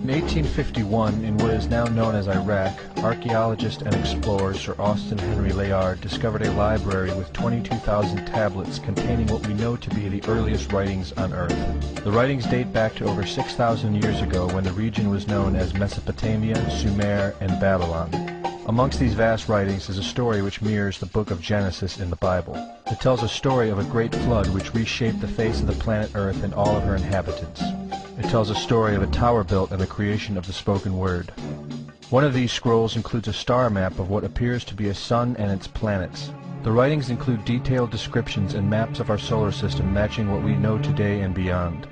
In 1851, in what is now known as Iraq, archaeologist and explorer Sir Austin Henry Layard discovered a library with 22,000 tablets containing what we know to be the earliest writings on Earth. The writings date back to over 6,000 years ago when the region was known as Mesopotamia, Sumer, and Babylon. Amongst these vast writings is a story which mirrors the book of Genesis in the Bible. It tells a story of a great flood which reshaped the face of the planet Earth and all of her inhabitants. It tells a story of a tower built and the creation of the spoken word. One of these scrolls includes a star map of what appears to be a sun and its planets. The writings include detailed descriptions and maps of our solar system matching what we know today and beyond.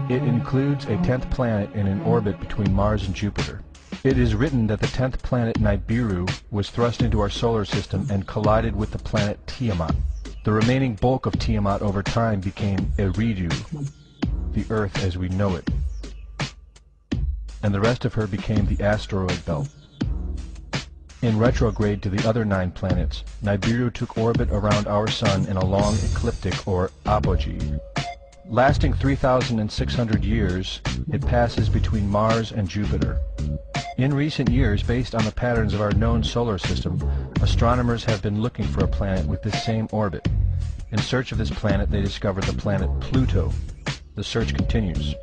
It includes a 10th planet in an orbit between Mars and Jupiter. It is written that the 10th planet Nibiru was thrust into our solar system and collided with the planet Tiamat. The remaining bulk of Tiamat over time became Eridu, the Earth as we know it, and the rest of her became the asteroid belt. In retrograde to the other 9 planets, Nibiru took orbit around our Sun in a long ecliptic or apogee. Lasting 3,600 years, it passes between Mars and Jupiter. In recent years, based on the patterns of our known solar system, astronomers have been looking for a planet with this same orbit. In search of this planet, they discovered the planet Pluto. The search continues.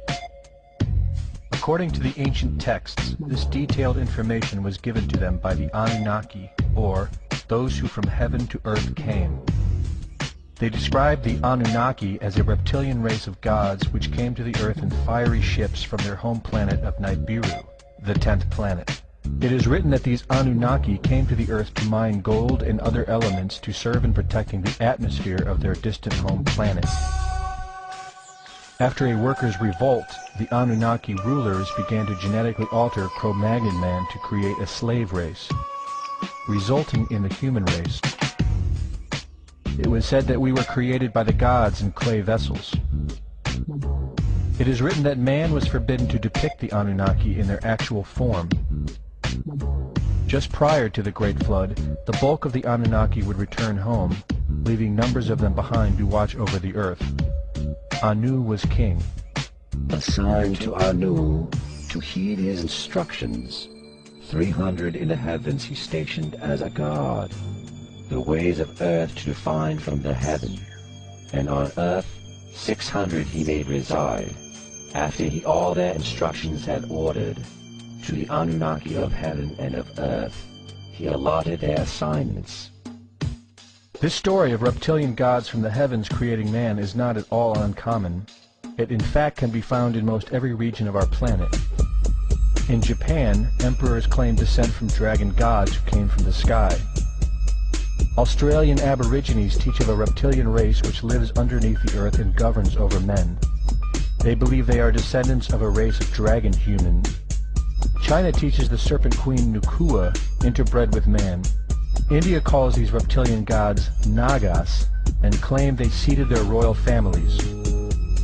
According to the ancient texts, this detailed information was given to them by the Anunnaki, or those who from heaven to earth came. They described the Anunnaki as a reptilian race of gods which came to the earth in fiery ships from their home planet of Nibiru, the 10th planet. It is written that these Anunnaki came to the earth to mine gold and other elements to serve in protecting the atmosphere of their distant home planet. After a workers' revolt, the Anunnaki rulers began to genetically alter Cro-Magnon man to create a slave race, resulting in the human race. It was said that we were created by the gods in clay vessels. It is written that man was forbidden to depict the Anunnaki in their actual form. Just prior to the Great Flood, the bulk of the Anunnaki would return home, leaving numbers of them behind to watch over the earth. Anu was king. Assigned to Anu to heed his instructions. 300 in the heavens he stationed as a god. The ways of earth to define from the heaven. And on earth 600 he made reside. After he all their instructions had ordered, to the Anunnaki of heaven and of earth, he allotted their assignments. This story of reptilian gods from the heavens creating man is not at all uncommon. It in fact can be found in most every region of our planet. In Japan, emperors claim descent from dragon gods who came from the sky. Australian Aborigines teach of a reptilian race which lives underneath the earth and governs over men. They believe they are descendants of a race of dragon humans. China teaches the serpent queen Nukua interbred with man. India calls these reptilian gods Nagas and claim they seeded their royal families.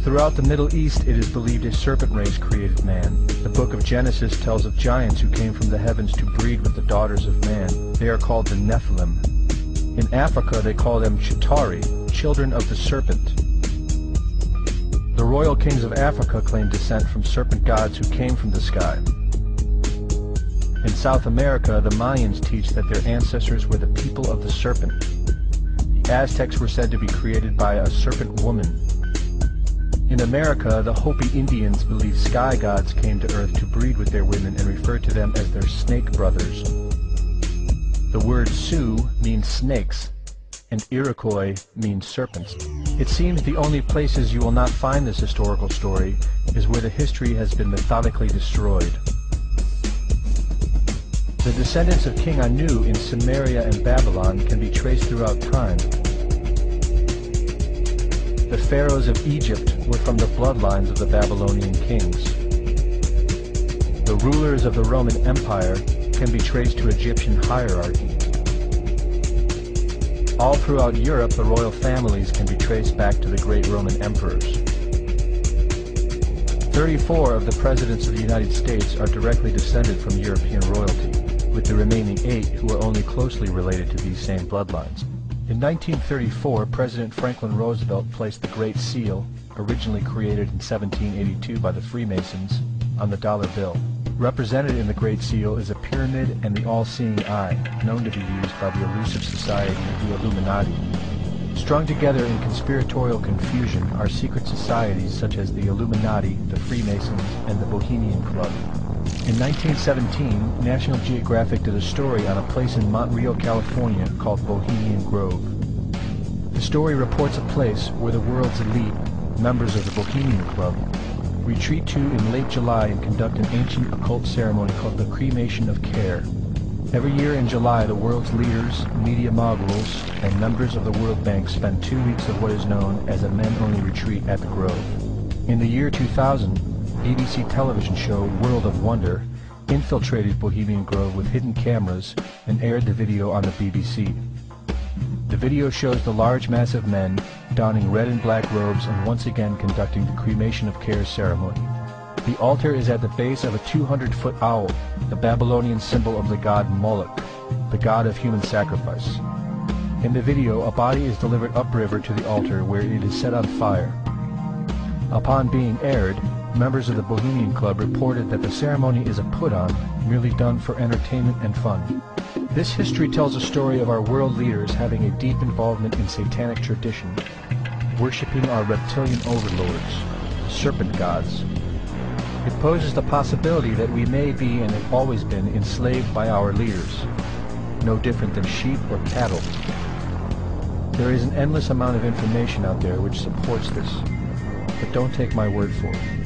Throughout the Middle East it is believed a serpent race created man. The book of Genesis tells of giants who came from the heavens to breed with the daughters of man. They are called the Nephilim. In Africa they call them Chitauri, children of the serpent. The royal kings of Africa claim descent from serpent gods who came from the sky. In South America, the Mayans teach that their ancestors were the people of the serpent. The Aztecs were said to be created by a serpent woman. In America, the Hopi Indians believe sky gods came to earth to breed with their women and refer to them as their snake brothers. The word Sioux means snakes, and Iroquois means serpents. It seems the only places you will not find this historical story is where the history has been methodically destroyed. The descendants of King Anu in Sumeria and Babylon can be traced throughout time. The pharaohs of Egypt were from the bloodlines of the Babylonian kings. The rulers of the Roman Empire can be traced to Egyptian hierarchy. All throughout Europe, the royal families can be traced back to the great Roman emperors. 34 of the presidents of the United States are directly descended from European royalty, with the remaining 8 who are only closely related to these same bloodlines. In 1934, President Franklin Roosevelt placed the Great Seal, originally created in 1782 by the Freemasons, on the dollar bill. Represented in the Great Seal is a pyramid and the all-seeing eye, known to be used by the elusive society, the Illuminati. Strung together in conspiratorial confusion are secret societies such as the Illuminati, the Freemasons, and the Bohemian Club. In 1917, National Geographic did a story on a place in Montreal, California called Bohemian Grove. The story reports a place where the world's elite, members of the Bohemian Club, retreat to in late July and conduct an ancient occult ceremony called the cremation of care. Every year in July, the world's leaders, media moguls, and members of the World Bank spend 2 weeks of what is known as a men-only retreat at the Grove. In the year 2000, BBC television show World of Wonder infiltrated Bohemian Grove with hidden cameras and aired the video on the BBC. The video shows the large mass of men donning red and black robes and once again conducting the cremation of care ceremony. The altar is at the base of a 200-foot owl, the Babylonian symbol of the god Moloch, the god of human sacrifice. In the video, a body is delivered upriver to the altar where it is set on fire. Upon being aired, members of the Bohemian Club reported that the ceremony is a put-on, merely done for entertainment and fun. This history tells a story of our world leaders having a deep involvement in satanic tradition, worshipping our reptilian overlords, serpent gods. It poses the possibility that we may be and have always been enslaved by our leaders, no different than sheep or cattle. There is an endless amount of information out there which supports this, but don't take my word for it.